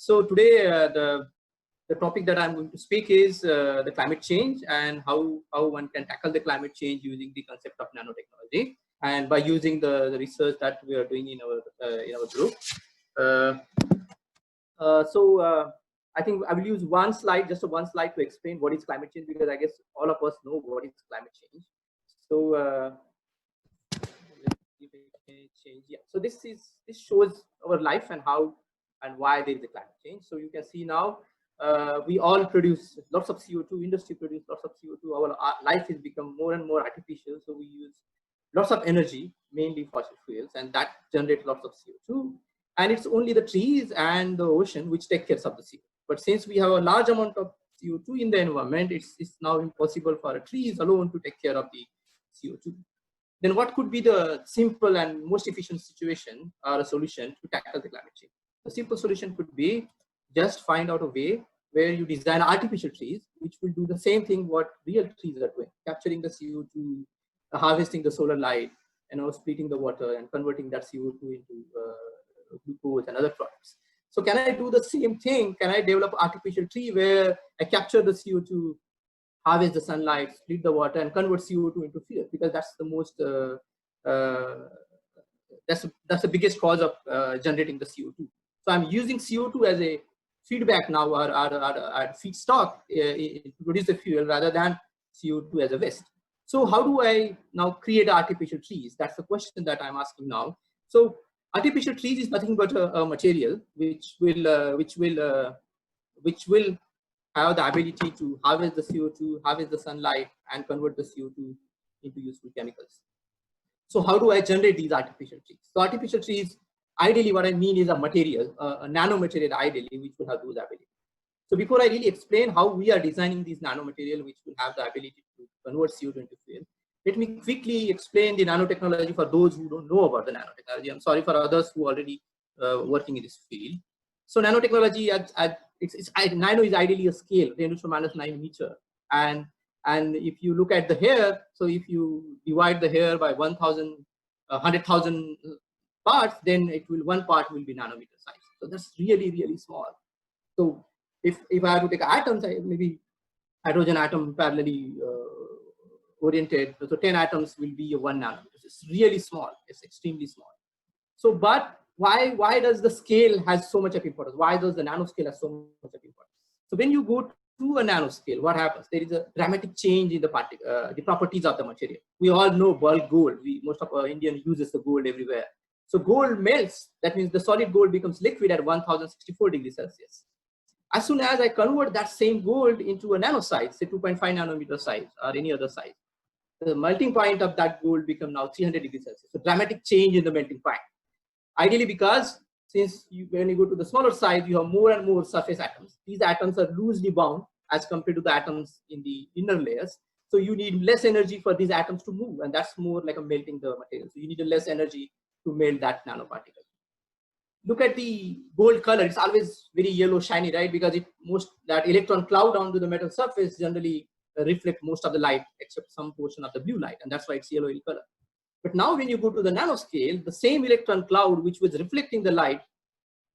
So today, the topic that I'm going to speak is the climate change and how one can tackle the climate change using the concept of nanotechnology and by using the research that we are doing in our group. I think I will use one slide, just one slide to explain what is climate change, because I guess all of us know what is climate change. So yeah. So this shows our life and how and why there is a climate change. So you can see now we all produce lots of CO2. Industry produce lots of CO2. Our life has become more and more artificial. So we use lots of energy, mainly fossil fuels, and that generates lots of CO2. And it's only the trees and the ocean which take care of the CO2. But since we have a large amount of CO2 in the environment, it's now impossible for trees alone to take care of the CO2. Then what could be the simple and most efficient situation or a solution to tackle the climate change? The simple solution could be just find out a way where you design artificial trees, which will do the same thing what real trees are doing, capturing the CO2, harvesting the solar light, splitting the water and converting that CO2 into glucose and other products. So can I do the same thing? Can I develop artificial tree where I capture the CO2, harvest the sunlight, split the water, and convert CO2 into fuel? Because that's the most that's the biggest cause of generating the CO2. So I'm using CO2 as a feedback now, or feedstock to produce the fuel rather than CO2 as a waste. So how do I now create artificial trees? That's the question that I'm asking now. So artificial trees is nothing but a material which will have the ability to harvest the CO2, harvest the sunlight, and convert the CO2 into useful chemicals. So how do I generate these artificial trees? So artificial trees, ideally what I mean is a material, a nanomaterial ideally, which will have those abilities. So before I really explain how we are designing these nanomaterial which will have the ability to convert CO2 into fuel, let me quickly explain the nanotechnology for those who don't know about the nanotechnology. I'm sorry for others who are already working in this field. So nanotechnology, nano is ideally a scale, 10 to the minus 9 meter. And if you look at the hair, so if you divide the hair by 100,000 parts, then one part will be nanometer size. So that's really, really small. So if I have to take atoms, maybe hydrogen atom parallelly oriented, so 10 atoms will be 1 nanometer. It's really small. It's extremely small. So, but why does the scale has so much of importance? Why does the nanoscale have so much of importance? So when you go to a nanoscale, what happens? There is a dramatic change in the properties of the material. We all know bulk gold. Most of our Indian uses the gold everywhere. So gold melts. That means the solid gold becomes liquid at 1064 degrees Celsius. As soon as I convert that same gold into a nano size, say 2.5 nanometer size or any other size, the melting point of that gold becomes now 300 degrees Celsius. So dramatic change in the melting point. Ideally, because since when you go to the smaller size, you have more and more surface atoms. These atoms are loosely bound as compared to the atoms in the inner layers. So you need less energy for these atoms to move, and that's more like a melting the material. So you need less energy to melt that nanoparticle. Look at the gold color. It's always very yellow, shiny, right? Because that electron cloud onto the metal surface generally reflect most of the light except some portion of the blue light, and that's why it's yellow in color. But now when you go to the nanoscale, the same electron cloud which was reflecting the light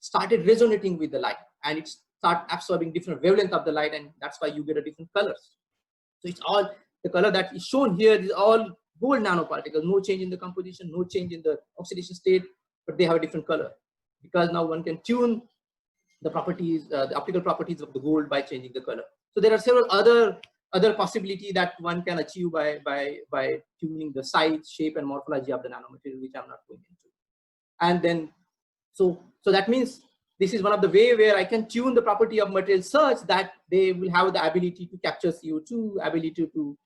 started resonating with the light, and it started absorbing different wavelength of the light, and that's why you get a different colors. So it's all, the color that is shown here is all gold nanoparticles, no change in the composition, no change in the oxidation state, but they have a different color. Because now one can tune the properties, the optical properties of the gold by changing the color. So there are several other possibility that one can achieve by tuning the size, shape, and morphology of the nanomaterial, which I'm not going into. And then, so that means this is one of the way where I can tune the property of material such that they will have the ability to capture CO2, ability to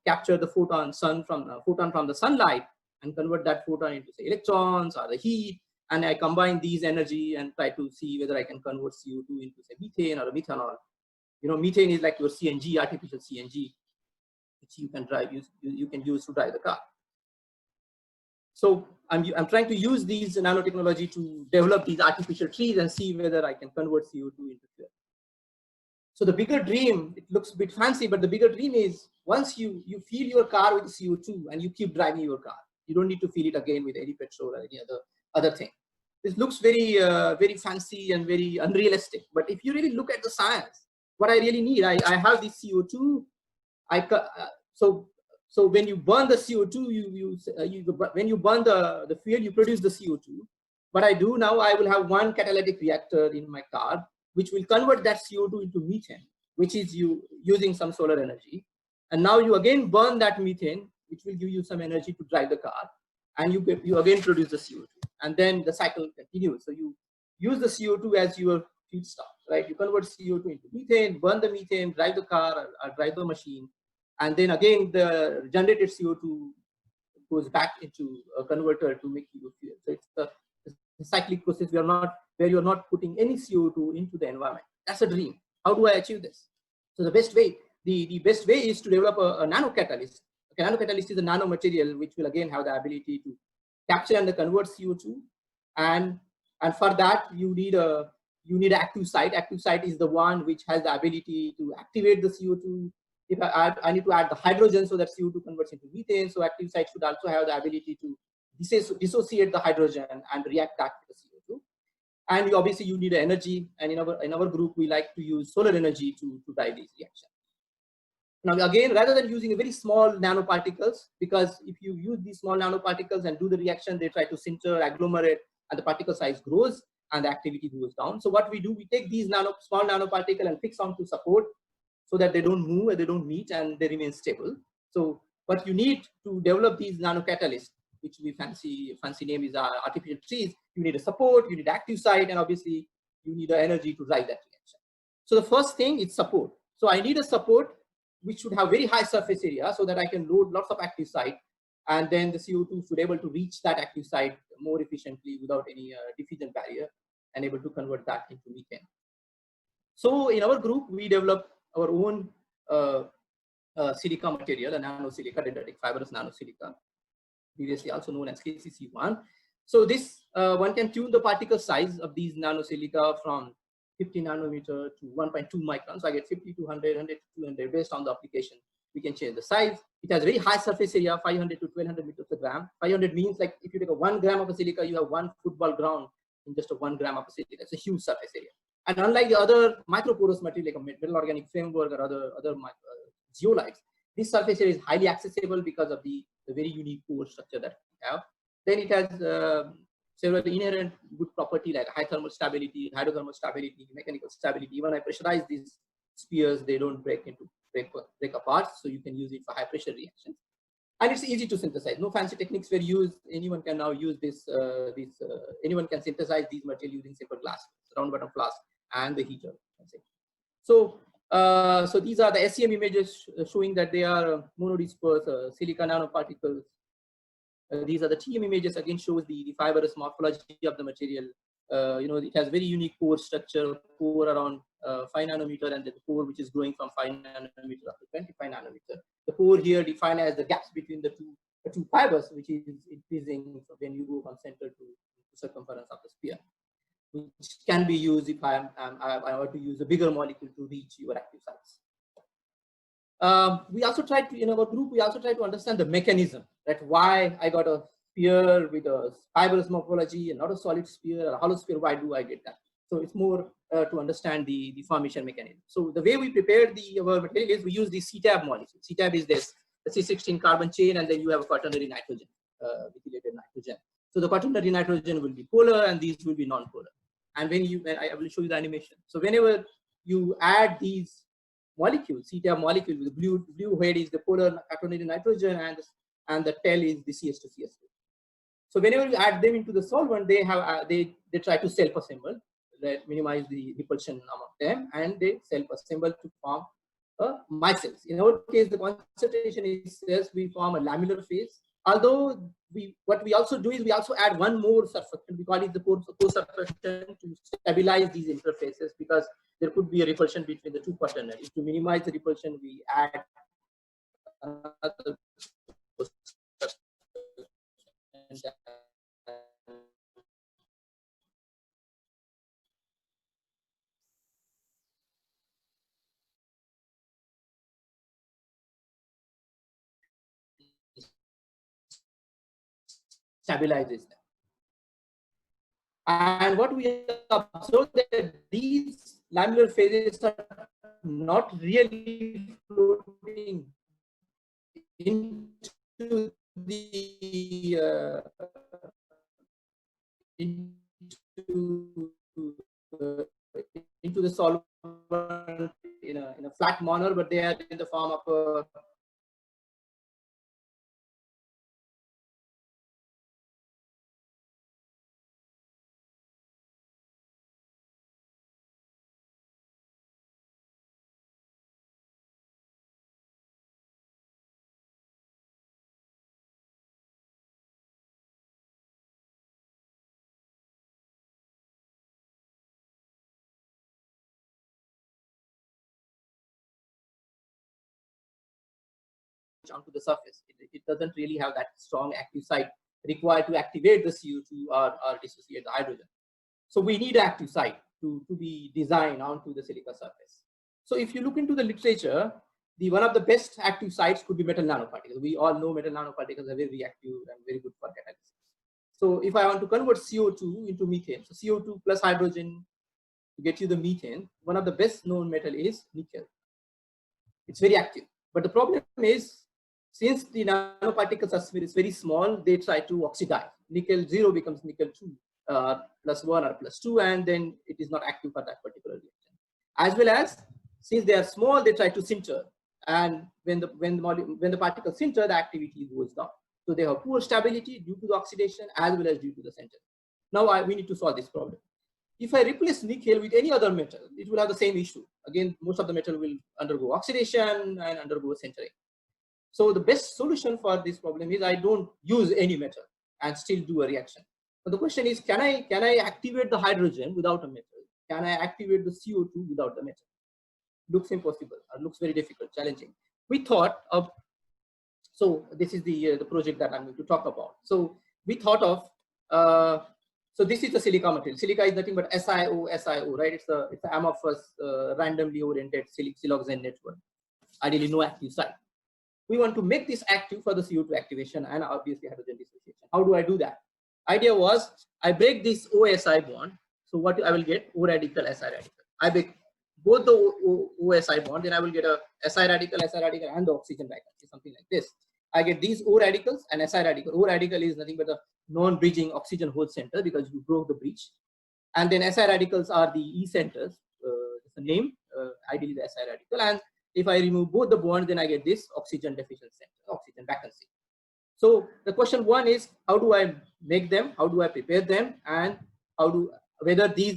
capture the photon from the sunlight and convert that photon into say electrons or the heat. And I combine these energy and try to see whether I can convert CO2 into say methane or a methanol. Methane is like your CNG, artificial CNG, which you can use to drive the car. So I'm trying to use these nanotechnology to develop these artificial trees and see whether I can convert CO2 into fuel. So the bigger dream, it looks a bit fancy, but the bigger dream is once you fill your car with CO2 and you keep driving your car, you don't need to fill it again with any petrol or any other thing. this looks very, very fancy and very unrealistic. But if you really look at the science, what I really need, I have this CO2. So so when you burn the CO2, when you burn the fuel, you produce the CO2. What I do now, I will have one catalytic reactor in my car, which will convert that CO2 into methane, which is using some solar energy. And now you again burn that methane, which will give you some energy to drive the car, and you again produce the CO2, and then the cycle continues. So you use the CO2 as your feedstock, right? You convert CO2 into methane, burn the methane, drive the car or drive the machine, and then again the generated CO2 goes back into a converter to make you fuel. So it's the cyclic process where you're not putting any CO2 into the environment. That's a dream. How do I achieve this? So the best way, the best way is to develop a nano catalyst. A nano catalyst is a nano material which will again have the ability to capture and convert CO2, and for that you need an active site. Active site is the one which has the ability to activate the CO2. If I need to add the hydrogen so that CO2 converts into methane, so active site should also have the ability to dissociate the hydrogen and react that to the CO2. And obviously you need energy, and in our group we like to use solar energy to drive these reactions. Now again, rather than using a very small nanoparticles, because if you use these small nanoparticles and do the reaction, they try to sinter, agglomerate, and the particle size grows and the activity goes down. So what we do, we take these small nanoparticle and fix onto support so that they don't move and they don't meet and they remain stable. So what you need to develop these nanocatalysts, which we fancy name is artificial trees, you need a support, you need active site, and obviously you need the energy to drive that reaction. So the first thing is support. So I need a support which should have very high surface area so that I can load lots of active site, and then the CO2 should be able to reach that active site more efficiently without any diffusion barrier, and able to convert that into methane. So in our group, we developed our own silica material, a nanosilica, dendritic fibrous nanosilica, previously also known as KCC1. So this one can tune the particle size of these nanosilica from 50 nanometer to 1.2 microns. So I get 50 to 100, 100 to 200 based on the application. We can change the size. It has very high surface area, 500 to 1200 meters per gram. 500 means like if you take a 1 gram of a silica, you have 1 football ground in just a 1 gram of a silica. It's a huge surface area. And unlike the other microporous material like a metal organic framework or other zeolites, this surface area is highly accessible because of the very unique pore structure that we have. Then it has several inherent good property like high thermal stability, hydrothermal stability, mechanical stability. Even I pressurize these spheres, they don't break apart, so you can use it for high pressure reactions. And it's easy to synthesize. No fancy techniques were used. Anyone can now use this. Anyone can synthesize these materials using simple glass, round bottom flask, and the heater. So, so these are the SEM images showing that they are monodisperse silica nanoparticles. These are the TM images. Again, shows the fibrous morphology of the material. It has very unique pore structure, pore around 5 nanometer, and the pore which is growing from 5 nanometer up to 25 nanometer. The pore here defined as the gaps between the two fibers, which is increasing when you go from center to circumference of the sphere, which can be used if I want to use a bigger molecule to reach your active sites. We also tried to, in our group, we also tried to understand the mechanism, that why I got a sphere with a fibrous morphology and not a solid sphere or a hollow sphere. Why do I get that? So it's more to understand the formation mechanism. So the way we prepared our material is we use the CTAB molecule. CTAB is this, the C16 carbon chain, and then you have a quaternary nitrogen, methylated nitrogen. So the quaternary nitrogen will be polar and these will be non-polar. And I will show you the animation. So whenever you add these molecules, CTAB molecule, with the blue head is the polar quaternary nitrogen, and the tail is the CS2CS2. So whenever you add them into the solvent, they try to self-assemble, that minimize the repulsion among them, and they self-assemble to form micelles. In our case, the concentration is we form a lamellar phase. Although what we also do is we also add one more surfactant. We call it the co-surfactant to stabilize these interfaces, because there could be a repulsion between the two quaternaries. To minimize the repulsion, we add another stabilizes them. And what we observed that these lamellar phases are not really floating into the uh, into the solvent in a flat manner, but they are in the form of a onto the surface. It doesn't really have that strong active site required to activate the CO2 or dissociate the hydrogen. So we need an active site to be designed onto the silica surface. So if you look into the literature, one of the best active sites could be metal nanoparticles. We all know metal nanoparticles are very reactive and very good for catalysis. So if I want to convert CO2 into methane, so CO2 plus hydrogen to get you the methane, one of the best known metal is nickel. It's very active. But the problem is, since the nanoparticles are very small, they try to oxidize. Nickel 0 becomes nickel 2, plus 1 or plus 2, and then it is not active for that particular reaction. As well as, since they are small, they try to sinter. And when the particles sinter, the activity goes down. So they have poor stability due to the oxidation as well as due to the center. Now we need to solve this problem. If I replace nickel with any other metal, it will have the same issue. Again, most of the metal will undergo oxidation and undergo sintering. So the best solution for this problem is I don't use any metal and still do a reaction. But the question is, can I activate the hydrogen without a metal? Can I activate the CO2 without the metal? Looks impossible, or looks very difficult, challenging. We thought of, so this is the project that I'm going to talk about. So we thought of, so this is the silica material. Silica is nothing but SiO, right? It's the amorphous, randomly oriented siloxane network. Ideally, no active site. We want to make this active for the CO2 activation and obviously hydrogen dissociation. How do I do that? Idea was I break this OSI bond. So what I will get? O radical, Si radical. I break both the OSI bond, then I will get a Si radical, and the oxygen vacancy, something like this. I get these O radicals and Si radical. O radical is nothing but a non-bridging oxygen host center because you broke the bridge. And then Si radicals are the E centers, the name, ideally the Si radical. And if I remove both the bonds, then I get this oxygen deficient center, oxygen vacancy. So the question one is, how do I make them? How do I prepare them? And whether these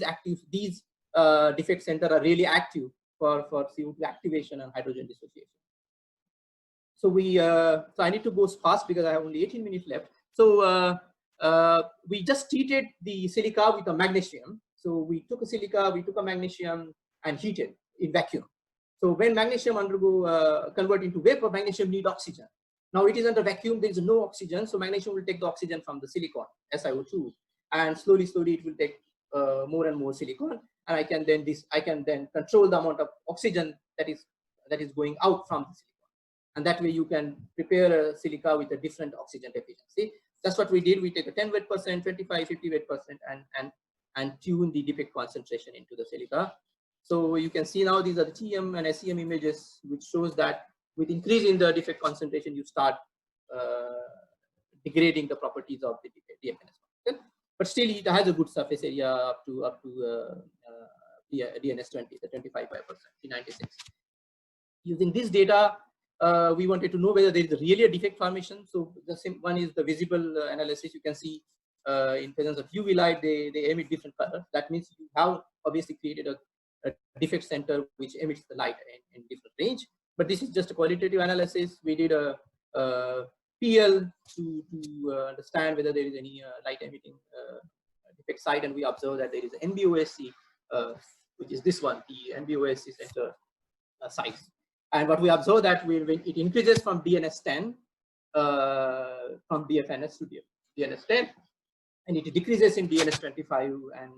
defect center are really active for CO2 activation and hydrogen dissociation. So so I need to go fast because I have only 18 minutes left. So we just treated the silica with a magnesium. So we took a silica, we took a magnesium and heated in vacuum. So when magnesium convert into vapor, magnesium need oxygen. Now it is under vacuum, there is no oxygen, so magnesium will take the oxygen from the silicon, SiO2, and slowly it will take more and more silicon, and I can then control the amount of oxygen that is going out from the silicon, and that way you can prepare a silica with a different oxygen deficiency. That's what we did. We take a 10 weight percent, 25, 50 weight percent, and tune the defect concentration into the silica. So you can see now these are the TM and SEM images, which shows that with increase in the defect concentration, you start degrading the properties of the DFNS. Okay? But still, it has a good surface area up to DNS20, the 25%, P96. Using this data, we wanted to know whether there is really a defect formation. So the same one is the visible analysis. You can see in presence of UV light, they emit different colors. That means you have obviously created a defect center which emits the light in different range. But this is just a qualitative analysis. We did a PL to understand whether there is any light emitting defect site, and we observe that there is an NBOSC, which is this one, the NBOSC center size. And what we observe that when it increases from DNS10, from DFNS to DNS10, and it decreases in DNS25, and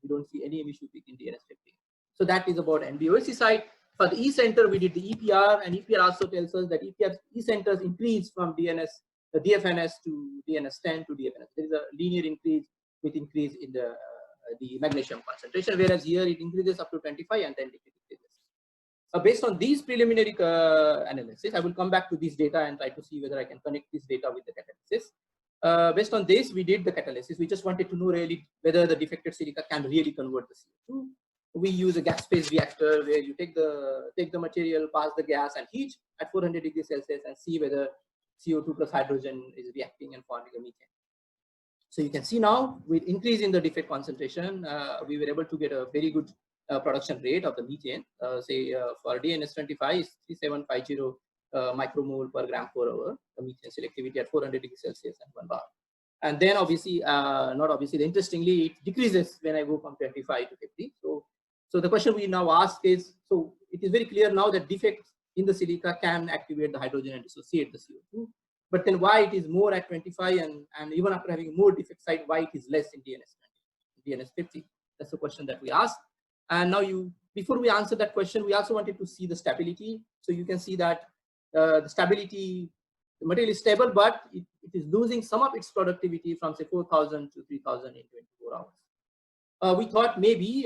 we don't see any emission peak in DNS50. So that is about NBOSC site. For the E center, we did the EPR, and EPR also tells us that E centers increase from DFNS to DNS10 to DFNS. There is a linear increase with increase in the magnesium concentration, whereas here it increases up to 25 and then it decreases. Based on these preliminary analysis, I will come back to this data and try to see whether I can connect this data with the catalysis. Based on this, we did the catalysis. We just wanted to know really whether the defected silica can really convert the CO2. We use a gas phase reactor where you take the material, pass the gas, and heat at 400 degrees Celsius and see whether CO2 plus hydrogen is reacting and forming a methane. So you can see now with increase in the defect concentration, we were able to get a very good production rate of the methane. Say for DNS25 is 3750 micromole per gram per hour, the methane selectivity at 400 degrees Celsius and 1 bar. And then obviously, not obviously, interestingly, it decreases when I go from 25 to 50. So the question we now ask is, so it is very clear now that defects in the silica can activate the hydrogen and dissociate the CO2. But then why it is more at 25 and even after having more defect site, why it is less in DNS 50? That's the question that we asked. And now before we answer that question, we also wanted to see the stability. So you can see that the stability, the material is stable, but it is losing some of its productivity from say 4,000 to 3,000 in 24 hours. We thought maybe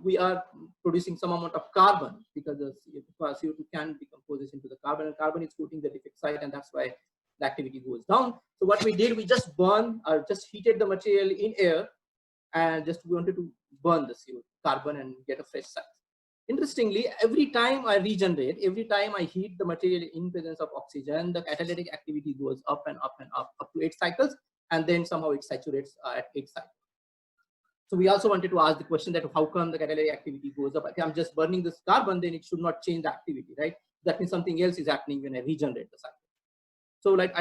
we are producing some amount of carbon because the CO2 can decompose into the carbon, and carbon is coating the defect site, and that's why the activity goes down. So what we did, we just just heated the material in air, and just wanted to burn the CO2 carbon and get a fresh site. Interestingly, every time I regenerate, every time I heat the material in presence of oxygen, the catalytic activity goes up and up and up to 8 cycles, and then somehow it saturates at 8 cycles. So we also wanted to ask the question that how come the catalytic activity goes up? If I'm just burning this carbon, then it should not change the activity, right? That means something else is happening when I regenerate the cycle. So like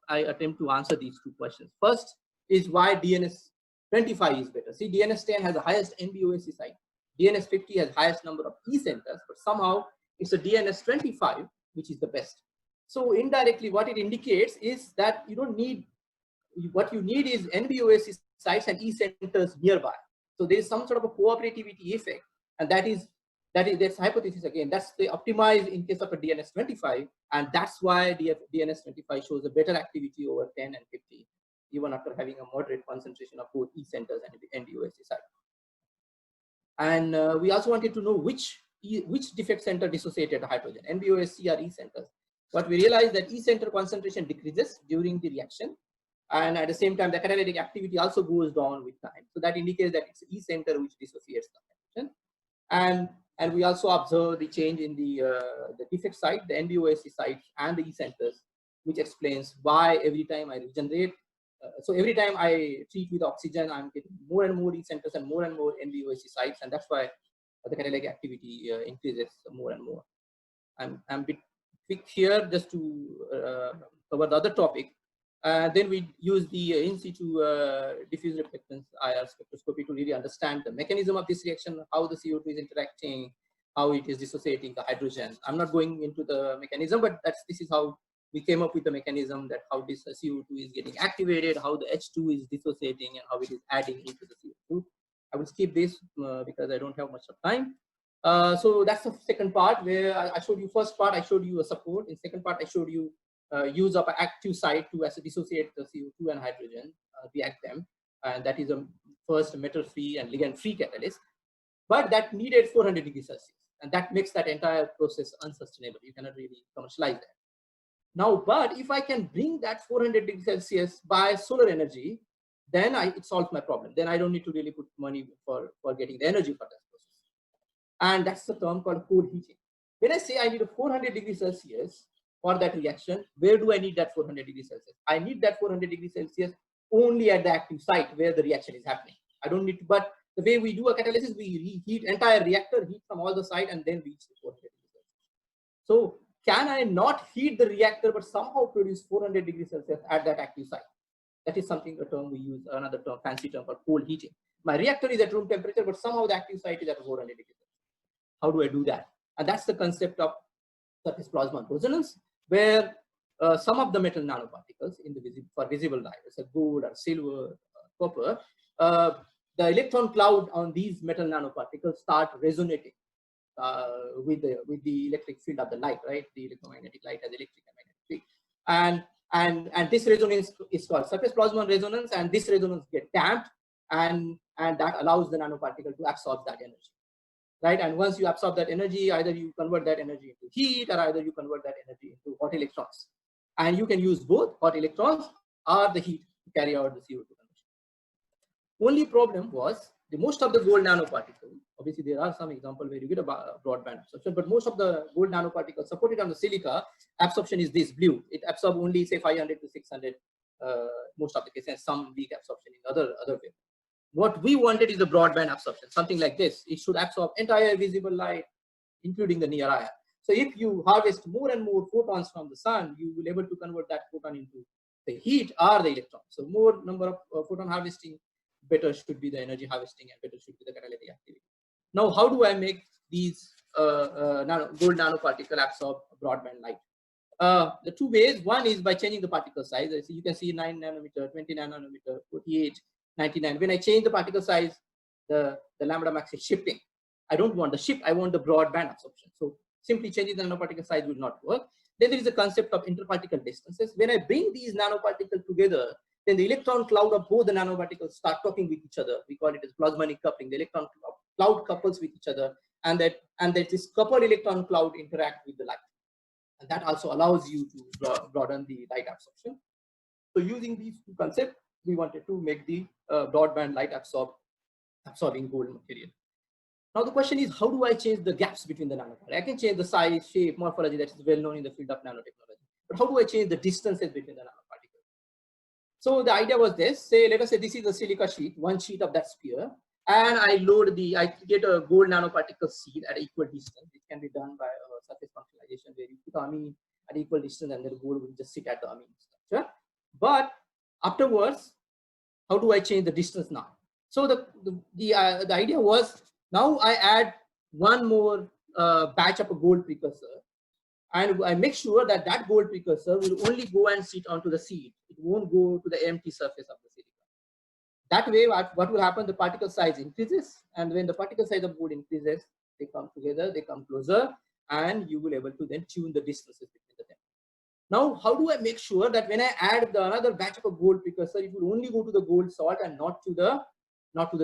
I attempt to answer these two questions. First is why DNS25 is better. See, DNS10 has the highest NBOSC site. DNS50 has highest number of E centers, but somehow it's a DNS25 which is the best. So indirectly, what it indicates is that you don't need, what you need is NBOSC sites and E centers nearby. So there is some sort of a cooperativity effect, and that's hypothesis again. That's the optimized in case of a DNS25, and that's why DNS25 shows a better activity over 10 and 50, even after having a moderate concentration of both E centers and NBOSC sites. And we also wanted to know which defect center dissociated hydrogen, NBOSC or E centers. But we realized that E center concentration decreases during the reaction, and at the same time, the catalytic activity also goes down with time. So that indicates that it's E center which dissociates the hydrogen. And we also observe the change in the defect site, the NBOSC sites, and the E centers, which explains why every time I regenerate, so every time I treat with oxygen, I'm getting more and more E centers and more NBOSC sites, and that's why the catalytic activity increases more and more. I'm a bit quick here just to cover the other topic. Then we use the in situ diffuse reflectance IR spectroscopy to really understand the mechanism of this reaction, how the CO2 is interacting, how it is dissociating the hydrogen. I'm not going into the mechanism, but this is how we came up with the mechanism, that how this CO2 is getting activated, how the H2 is dissociating, and how it is adding into the CO2. I will skip this because I don't have much of time. So that's the second part where I showed you. First part, I showed you a support. In second part, I showed you use of an active site to dissociate the CO2 and hydrogen, react them. And that is a first metal-free and ligand-free catalyst. But that needed 400 degrees Celsius. And that makes that entire process unsustainable. You cannot really commercialize that. Now, but if I can bring that 400 degrees Celsius by solar energy, then it solves my problem. Then I don't need to really put money for getting the energy for that process. And that's the term called cold heating. When I say I need a 400 degrees Celsius for that reaction, where do I need that 400 degrees Celsius? I need that 400 degrees Celsius only at the active site where the reaction is happening. I don't need to, but the way we do a catalysis, we reheat entire reactor, heat from all the site, and then reach the 400 degrees Celsius. So can I not heat the reactor but somehow produce 400 degrees Celsius at that active site? That is something, a term we use, another term, fancy term called cold heating. My reactor is at room temperature, but somehow the active site is at 400 degrees Celsius. How do I do that? And that's the concept of surface Plasmon resonance, where some of the metal nanoparticles for visible dyes, like gold or silver, or copper, the electron cloud on these metal nanoparticles start resonating with the electric field of the light, right? The electromagnetic light has electric and magnetic field. And this resonance is called surface Plasmon resonance, and this resonance gets damped and that allows the nanoparticle to absorb that energy, right? And once you absorb that energy, either you convert that energy into heat, or either you convert that energy into hot electrons. And you can use both hot electrons or the heat to carry out the CO2 conversion. Only problem was the most of the gold nanoparticle. Obviously, there are some examples where you get a broadband absorption, but most of the gold nanoparticles supported on the silica absorption is this blue. It absorbs only say 500 to 600 most of the cases, and some weak absorption in other way. What we wanted is the broadband absorption, something like this. It should absorb entire visible light, including the near eye. So if you harvest more and more photons from the sun, you will be able to convert that photon into the heat or the electron. So more number of photon harvesting, better should be the energy harvesting, and better should be the catalytic activity. Now, how do I make these gold nanoparticle absorb broadband light? The two ways. One is by changing the particle size. So you can see 9 nanometer, 20 nanometer, 48, 99. When I change the particle size, the lambda max is shifting. I don't want the shift, I want the broadband absorption. So simply changing the nanoparticle size will not work. Then there is a concept of interparticle distances. When I bring these nanoparticles together, then the electron cloud of both the nanoparticles start talking with each other. We call it as plasmonic coupling. The electron cloud couples with each other, and that this coupled electron cloud interact with the light. And that also allows you to broaden the light absorption. So using these two concepts, we wanted to make the broadband light absorbing gold material. Now the question is, how do I change the gaps between the nanoparticles? I can change the size, shape, morphology, that is well known in the field of nanotechnology. But how do I change the distances between the nanoparticles? So the idea was this: say, let us say this is a silica sheet, one sheet of that sphere, and I get a gold nanoparticle seed at equal distance. It can be done by surface functionalization, where you put amine at equal distance, and the gold will just sit at the amine structure. But afterwards, how do I change the distance now? So the idea was, now I add one more batch of a gold precursor, and I make sure that that gold precursor will only go and sit onto the seed. It won't go to the empty surface of the silica. That way, what will happen? The particle size increases, and when the particle size of gold increases, they come together, they come closer, and you will be able to then tune the distances between them. Now, how do I make sure that when I add another batch of a gold precursor, it will only go to the gold salt and not to the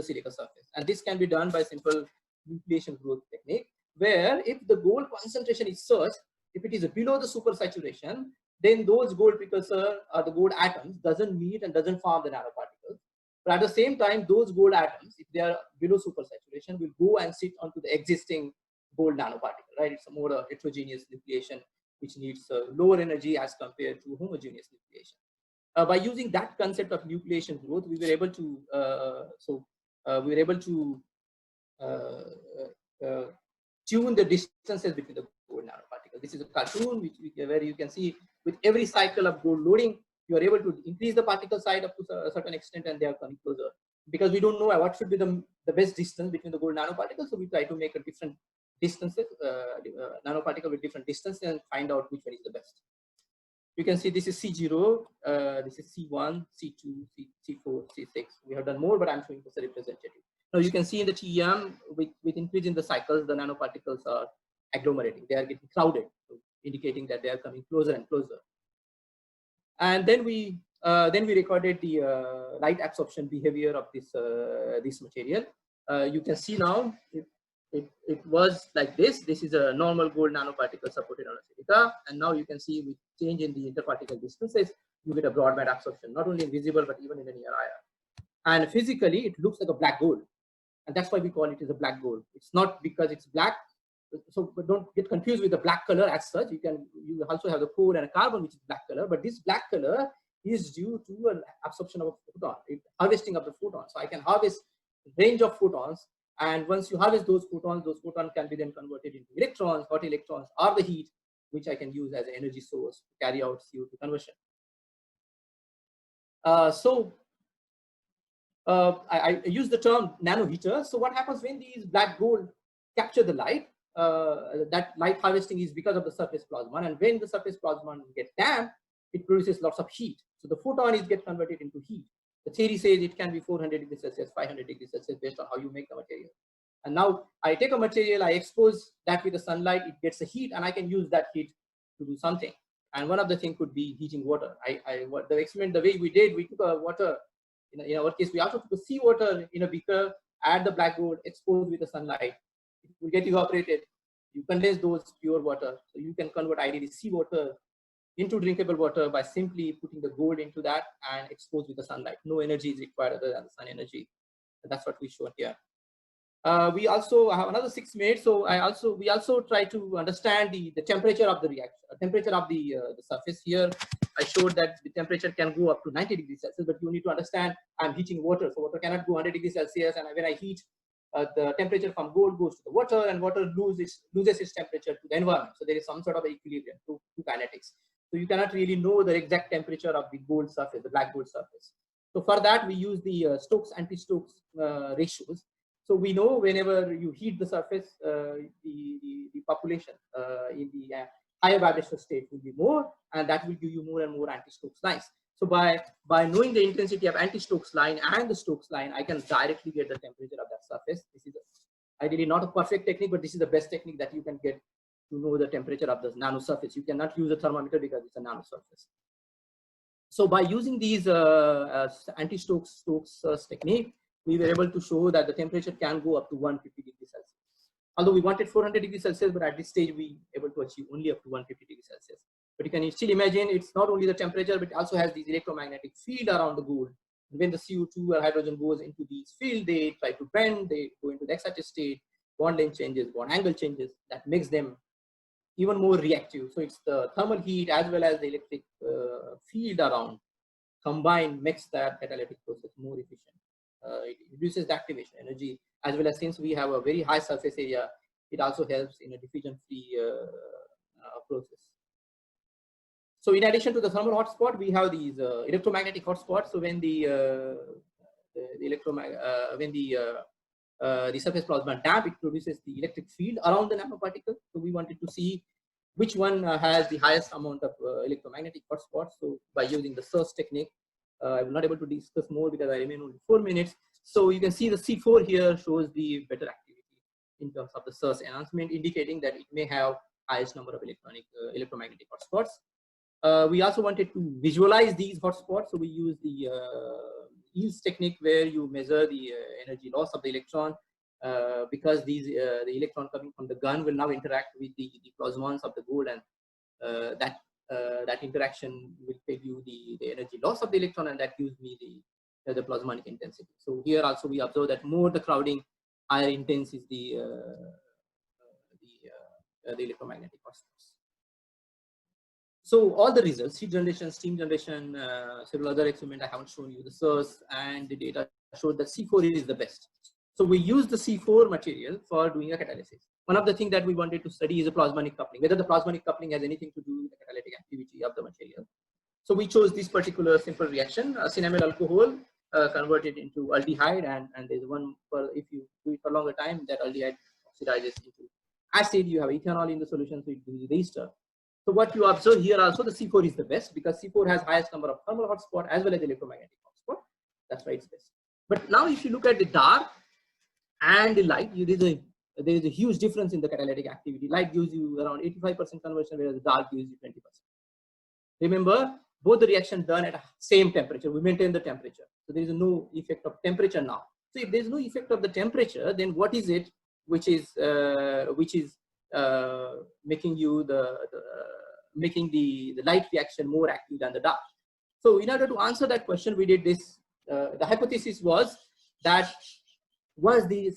silica surface? And this can be done by simple nucleation growth technique, where if the gold concentration is such, if it is below the supersaturation, then those gold precursor or the gold atoms doesn't meet and doesn't form the nanoparticles. But at the same time, those gold atoms, if they are below supersaturation, will go and sit onto the existing gold nanoparticle, right? It's a more heterogeneous nucleation, which needs lower energy as compared to homogeneous nucleation. By using that concept of nucleation growth, we were able to tune the distances between the gold nanoparticles. This is a cartoon where you can see with every cycle of gold loading, you are able to increase the particle size up to a certain extent, and they are coming closer. Because we don't know what should be the best distance between the gold nanoparticles, so we try to make a different distances, nanoparticle with different distances, and find out which one is the best. You can see this is C0, this is C1, C2, C4, C6. We have done more, but I'm showing this as a representative. Now you can see in the TEM, with increase in the cycles, the nanoparticles are agglomerating. They are getting crowded, so indicating that they are coming closer and closer. And then we recorded the light absorption behavior of this material. You can see now it was like this. This is a normal gold nanoparticle supported on a silica, and now you can see with change in the interparticle distances, you get a broadband absorption, not only visible but even in the near eye. And physically, it looks like a black gold, and that's why we call it as a black gold. It's not because it's black. So but don't get confused with the black color as such. You also have the coal and a carbon, which is black color, but this black color is due to an absorption of a photon, harvesting of the photon. So I can harvest range of photons, and once you harvest those photons can be then converted into electrons, hot electrons, or the heat, which I can use as an energy source to carry out CO2 conversion. I use the term nano heater. So what happens when these black gold capture the light? That light harvesting is because of the surface plasmon, and when the surface plasmon gets damped, it produces lots of heat. So the photon get converted into heat. The theory says it can be 400 degrees Celsius, 500 degrees Celsius, based on how you make the material. And now I take a material, I expose that with the sunlight, it gets a heat, and I can use that heat to do something. And one of the things could be heating water. The experiment, the way we did, we took a water in our case, we also took the seawater in a beaker, add the black gold, expose with the sunlight. It will get evaporated. You condense those pure water. So you can convert ideally seawater into drinkable water by simply putting the gold into that and expose with the sunlight. No energy is required other than the sun energy. That's what we showed here. We also have another 6 minutes. So we also try to understand the temperature of the reaction, temperature of the surface. Here I showed that the temperature can go up to 90 degrees Celsius, but you need to understand I'm heating water. So water cannot go 100 degrees Celsius, and when I heat, the temperature from gold goes to the water, and water loses its temperature to the environment. So there is some sort of equilibrium to kinetics. So you cannot really know the exact temperature of the gold surface, the black gold surface. So for that, we use the Stokes anti-Stokes ratios. So we know whenever you heat the surface, the population in the higher vibrational state will be more, and that will give you more and more anti-Stokes lines. So by knowing the intensity of anti-Stokes line and the Stokes line, I can directly get the temperature of that surface. This is ideally not a perfect technique, but this is the best technique that you can get to know the temperature of the nano surface. You cannot use a thermometer because it's a nano surface. So by using these anti-Stokes technique, we were able to show that the temperature can go up to 150 degrees Celsius. Although we wanted 400 degrees Celsius, but at this stage we able to achieve only up to 150 degrees Celsius. But you can still imagine it's not only the temperature, but it also has these electromagnetic field around the gold. When the CO2 or hydrogen goes into these field, they try to bend, they go into the excited state, bond length changes, bond angle changes, that makes them even more reactive. So it's the thermal heat as well as the electric field around combined makes that catalytic process more efficient. It reduces the activation energy, as well as since we have a very high surface area, it also helps in a diffusion-free process. So in addition to the thermal hotspot, we have these electromagnetic hotspots. So when the surface plasma damp, it produces the electric field around the nanoparticle. So we wanted to see which one has the highest amount of electromagnetic hotspots. So by using the SERS technique, I'm not able to discuss more because I remain only 4 minutes. So you can see the C4 here shows the better activity in terms of the SERS enhancement, indicating that it may have highest number of electromagnetic hotspots. We also wanted to visualize these hotspots. So we use the EELS technique where you measure the energy loss of the electron because the electron coming from the gun will now interact with the plasmons of the gold, and that interaction will tell you the energy loss of the electron, and that gives me the plasmonic intensity. So here also we observe that more the crowding, higher intense is the electromagnetic hotspots. So all the results, heat generation, steam generation, several other experiments I haven't shown you, the source and the data showed that C4 is the best. So we use the C4 material for doing a catalysis. One of the things that we wanted to study is the plasmonic coupling, whether the plasmonic coupling has anything to do with the catalytic activity of the material. So we chose this particular simple reaction, cinnamon alcohol converted into aldehyde, and there's one for, if you do it for a longer time, that aldehyde oxidizes into acid. You have ethanol in the solution, so it gives you the ester. So what you observe here also, the C4 is the best because C4 has highest number of thermal hotspot as well as electromagnetic hotspot. That's why it's best. But now if you look at the dark and the light, there is a huge difference in the catalytic activity. Light gives you around 85% conversion, whereas the dark gives you 20%. Remember, both the reaction done at the same temperature. We maintain the temperature. So there is no effect of temperature now. So if there is no effect of the temperature, then what is it which is making you making the light reaction more active than the dark? So in order to answer that question, we did this. The hypothesis was that once the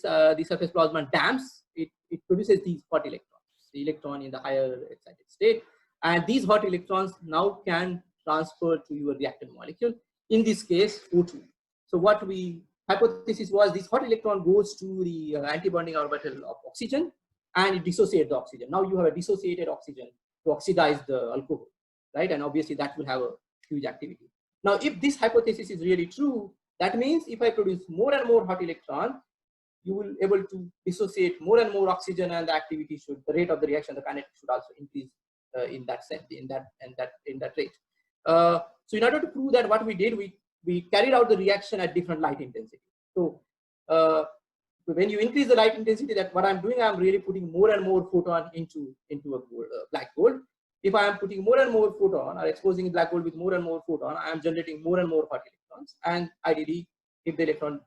surface plasma damps, it produces these hot electrons, the electron in the higher excited state, and these hot electrons now can transfer to your reactant molecule, in this case O2. So what we hypothesis was, this hot electron goes to the anti-bonding orbital of oxygen and it dissociates the oxygen. Now you have a dissociated oxygen to oxidize the alcohol, right? And obviously that will have a huge activity. Now if this hypothesis is really true, that means if I produce more and more hot electron, you will be able to dissociate more and more oxygen, and the activity should, the rate of the reaction, the kinetics should also increase in that sense, in that rate. So in order to prove that, what we did, we carried out the reaction at different light intensity. So when you increase the light intensity, that what I'm doing, I'm really putting more and more photon into a gold, black gold. if I am putting more and more photon or exposing black hole with more and more photon, I am generating more and more hot electrons. And ideally, if the electron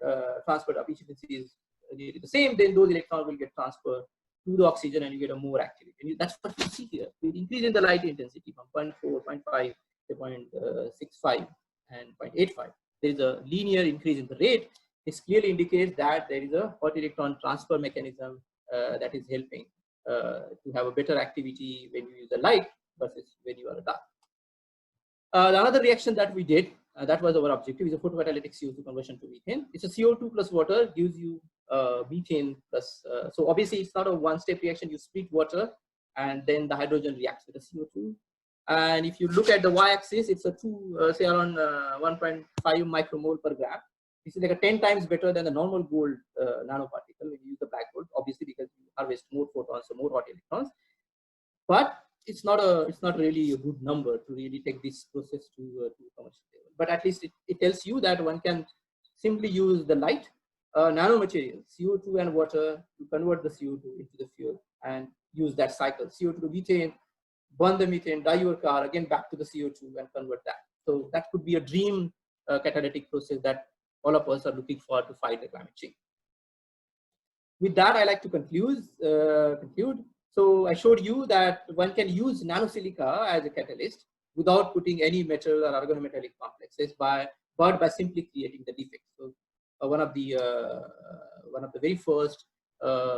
transfer efficiency is nearly the same, then those electrons will get transferred to the oxygen and you get a more activity. And that's what you see here. With increase in the light intensity from 0.4, 0.5 to 0.65 and 0.85, there is a linear increase in the rate. This clearly indicates that there is a hot electron transfer mechanism that is helping to have a better activity when you use the light versus when you are dark. The another reaction that we did, that was our objective, is a photocatalytic CO2 conversion to methane. It's a CO2 plus water gives you methane plus. So obviously it's not a one-step reaction. You split water and then the hydrogen reacts with the CO2. And if you look at the y-axis, it's a say around 1.5 micromole per gram. This is like a 10 times better than the normal gold nanoparticle when you use the black gold, obviously because you harvest more photons, so more hot electrons. But it's not really a good number to really take this process to commercial level. But at least it tells you that one can simply use the light, nanomaterial, CO2 and water to convert the CO2 into the fuel and use that cycle, CO2 to methane, burn the methane, dye your car, again back to the CO2 and convert that. So that could be a dream catalytic process that all of us are looking for to fight the climate change. With that, I like to conclude. So I showed you that one can use nanosilica as a catalyst without putting any metal or organometallic complexes, but by simply creating the defect. So one of the very first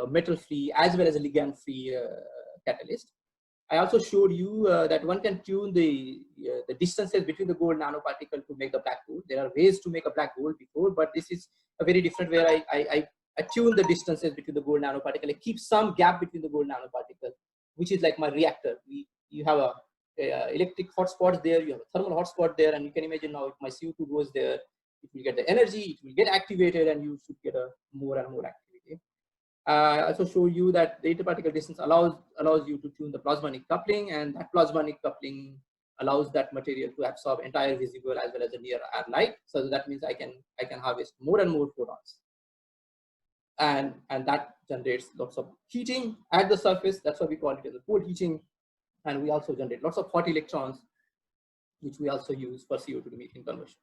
metal-free as well as a ligand-free catalyst. I also showed you that one can tune the distances between the gold nanoparticle to make the black gold. There are ways to make a black gold before, but this is a very different where I tune the distances between the gold nanoparticle. I keep some gap between the gold nanoparticle, which is like my reactor. You have a electric hotspot there, you have a thermal hotspot there, and you can imagine now if my CO2 goes there, it will get the energy, it will get activated, and you should get a more and more activity. I also show you that the interparticle distance allows you to tune the plasmonic coupling, and that plasmonic coupling allows that material to absorb entire visible as well as the near air light. So that means I can harvest more and more photons. And that generates lots of heating at the surface. That's why we call it as a cold heating. And we also generate lots of hot electrons, which we also use for CO2 to methane conversion.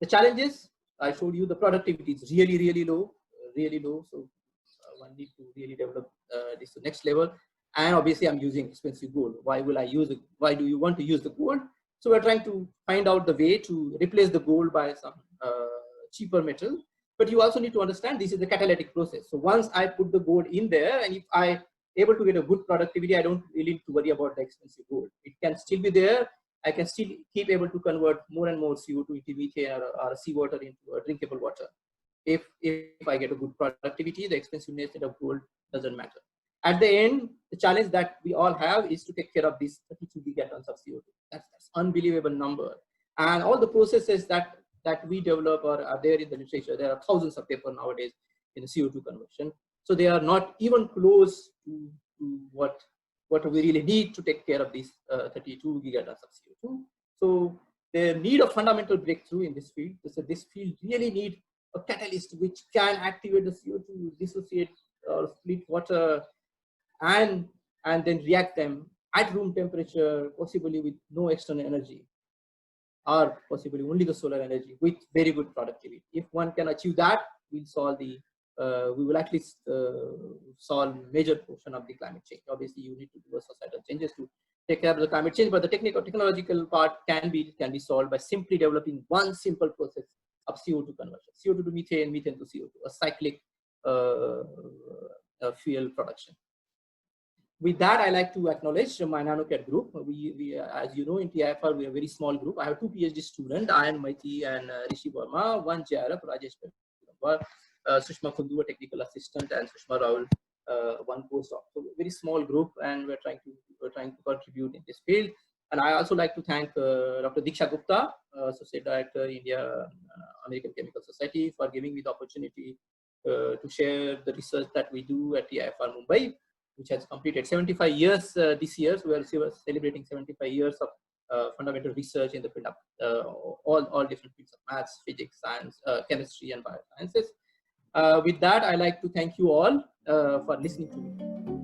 The challenges, I showed you the productivity is really low. So one need to really develop this to next level. And obviously I'm using expensive gold. Why will I use it? Why do you want to use the gold? So we're trying to find out the way to replace the gold by some cheaper metal. But you also need to understand this is the catalytic process. So once I put the gold in there, and if I able to get a good productivity, I don't really need to worry about the expensive gold. It can still be there. I can still keep able to convert more and more CO2 into methane or seawater into drinkable water. If I get a good productivity, the expensiveness of gold doesn't matter. At the end, the challenge that we all have is to take care of these 32 gigatons of CO2. That's unbelievable number. And all the processes that we develop are there in the literature. There are thousands of papers nowadays in the CO2 conversion. So they are not even close to what we really need to take care of these 32 gigatons of CO2. So the need of fundamental breakthrough in this field. So this field really need a catalyst which can activate the CO2, dissociate or split water, and then react them at room temperature, possibly with no external energy, or possibly only the solar energy with very good productivity. If one can achieve that, we'll solve we will at least solve major portion of the climate change. Obviously, you need to do a societal changes to take care of the climate change, but the technological part can be solved by simply developing one simple process of CO2 conversion, CO2 to methane, methane to CO2, a cyclic fuel production. With that, I like to acknowledge my NanoCat group. We as you know, in TIFR, we are a very small group. I have 2 PhD students, Ayan Maiti and Rishi Verma, 1 JRF, Rajesh Pepper, Sushma Kundu, a technical assistant, and Sushma Raul, 1 postdoc. So very small group, and we're trying to contribute in this field. And I also like to thank Dr. Diksha Gupta, Associate Director, India American Chemical Society, for giving me the opportunity to share the research that we do at TIFR Mumbai, which has completed 75 years this year. So we are celebrating 75 years of fundamental research in the field of all different fields of maths, physics, science, chemistry, and biosciences. With that, I like to thank you all for listening to me.